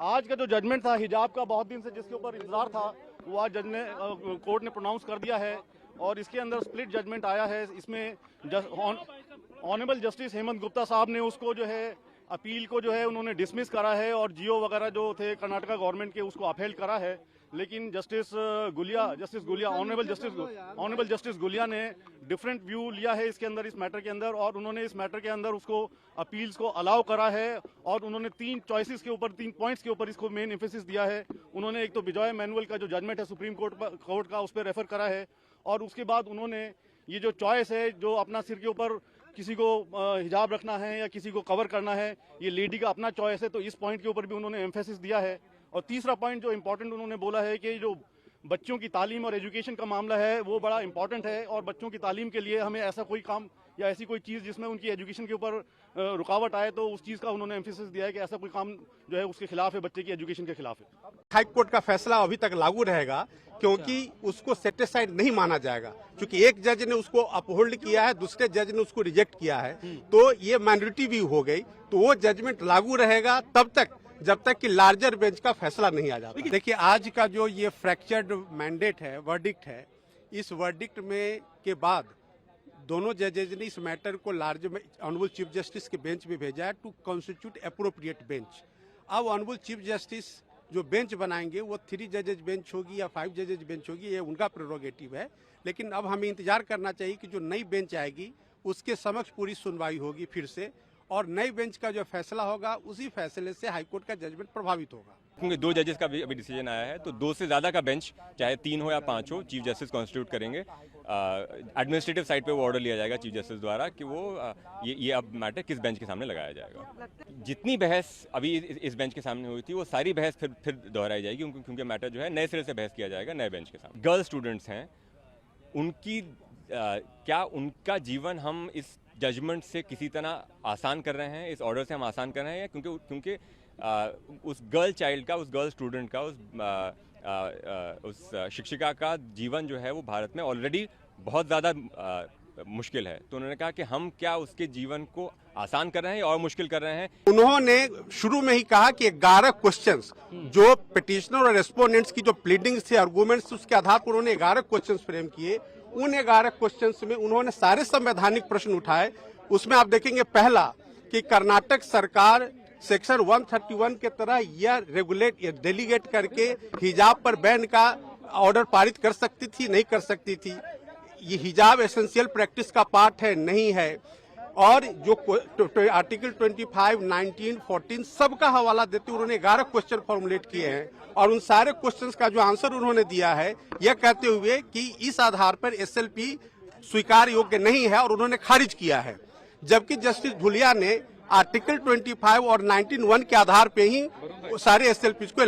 आज का जो जजमेंट था हिजाब का बहुत दिन से जिसके ऊपर इंतजार था वो आज जज ने कोर्ट ने प्रोनाउंस कर दिया है और इसके अंदर स्प्लिट जजमेंट आया है। इसमें ऑनरेबल जस्टिस हेमंत गुप्ता साहब ने उसको जो है अपील को जो है उन्होंने डिसमिस करा है और जियो वगैरह जो थे कर्नाटका गवर्नमेंट के उसको अपहेल्ड करा है। लेकिन justice Gulia honourable justice Gulia ने डिफरेंट व्यू लिया है इसके अंदर, इस मैटर के अंदर, और उन्होंने इस मैटर के अंदर उसको अपील्स को अलाउ करा है और उन्होंने 3 चॉइसेस के ऊपर 3 पॉइंट्स के ऊपर इसको मेन एम्फेसिस दिया है। उन्होंने एक तो बिजॉय मैनुअल का जो जजमेंट है सुप्रीम कोर्ट का उस पर रेफर करा है और उसके बाद उन्होंने ये जो चॉइस है जो अपना सिर के ऊपर किसी को हिजाब रखना है या किसी को कवर करना है, ये लेडी का अपना चॉइस है, तो इस पॉइंट के ऊपर भी उन्होंने एम्फेसिस दिया है। और तीसरा पॉइंट जो इम्पोर्टेंट उन्होंने बोला है कि जो बच्चों की तालीम और एजुकेशन का मामला है वो बड़ा इंपॉर्टेंट है और बच्चों की तालीम के लिए हमें ऐसा कोई काम या ऐसी कोई चीज़ जिसमें उनकी एजुकेशन के ऊपर रुकावट आए तो उस चीज़ का उन्होंने एम्फेसिस दिया है कि ऐसा कोई काम जो है उसके खिलाफ है, बच्चे की एजुकेशन के खिलाफ है। हाई कोर्ट का फैसला अभी तक लागू रहेगा क्योंकि उसको सेटिस्फाइड नहीं माना जाएगा, क्योंकि एक जज ने उसको अपहोल्ड किया है, दूसरे जज ने उसको रिजेक्ट किया है, तो ये माइनॉरिटी व्यू हो गई, तो वो जजमेंट लागू रहेगा तब तक जब तक कि लार्जर बेंच का फैसला नहीं आ जाता। देखिए आज का जो ये फ्रैक्चर्ड मैंडेट है, वर्डिक्ट है, इस वर्डिक्ट में के बाद दोनों जजेज ने इस मैटर को लार्जर ऑनरेबल चीफ जस्टिस के बेंच में भेजा है टू कॉन्स्टिट्यूट एप्रोप्रिएट बेंच। अब ऑनरेबल चीफ जस्टिस जो बेंच बनाएंगे वो 3 जजेज बेंच होगी या 5 जजेज बेंच होगी, ये उनका प्रेरोगेटिव है। लेकिन अब हमें इंतजार करना चाहिए कि जो नई बेंच आएगी उसके समक्ष पूरी सुनवाई होगी फिर से, और नई बेंच का जो फैसला होगा उसी फैसले से हाईकोर्ट का जजमेंट प्रभावित होगा। क्योंकि 2 जजेस का भी अभी डिसीजन आया है तो 2 से ज्यादा का बेंच, चाहे 3 हो या 5 हो, चीफ जस्टिस कॉन्स्टिट्यूट करेंगे। एडमिनिस्ट्रेटिव साइड पे वो ऑर्डर लिया जाएगा चीफ जस्टिस द्वारा कि वो ये अब मैटर किस बेंच के सामने लगाया जाएगा। जितनी बहस अभी इस बेंच के सामने हुई थी वो सारी बहस फिर दोहराई जाएगी क्योंकि मैटर जो है नए सिरे से बहस किया जाएगा नए बेंच के सामने। गर्ल स्टूडेंट्स हैं, उनकी क्या उनका जीवन हम इस जजमेंट से किसी तरह आसान कर रहे हैं, इस ऑर्डर से हम आसान कर रहे हैं, क्योंकि उस गर्ल चाइल्ड का, उस गर्ल स्टूडेंट का, उस शिक्षिका का जीवन जो है वो भारत में ऑलरेडी बहुत ज़्यादा मुश्किल है। तो उन्होंने कहा कि हम क्या उसके जीवन को आसान कर रहे हैं और मुश्किल कर रहे हैं। उन्होंने शुरू में ही कहा कि 11 क्वेश्चंस जो पिटिशनर और रेस्पोंडेंट्स की जो प्लीडिंग्स थे, आर्गुमेंट्स, उसके आधार पर उन्होंने 11 क्वेश्चंस फ्रेम किए। उन 11 क्वेश्चंस में उन्होंने सारे संवैधानिक प्रश्न उठाए। उसमें आप देखेंगे पहला कि कर्नाटक सरकार सेक्शन 131 के तरह यह रेगुलेट या डेलीगेट करके हिजाब पर बैन का ऑर्डर पारित कर सकती थी, नहीं कर सकती थी। ये हिजाब एसेंशियल प्रैक्टिस का पार्ट है, नहीं है। और जो आर्टिकल 25, 19, 14 सबका हवाला देते हुए उन्होंने 11 क्वेश्चन फॉर्मुलेट किए हैं और उन सारे क्वेश्चंस का जो आंसर उन्होंने दिया है यह कहते हुए कि इस आधार पर एसएलपी स्वीकार योग्य नहीं है और उन्होंने खारिज किया है। जबकि जस्टिस धुलिया ने आर्टिकल 25 और 19(1) के आधार पे ही सारे एसएलपी को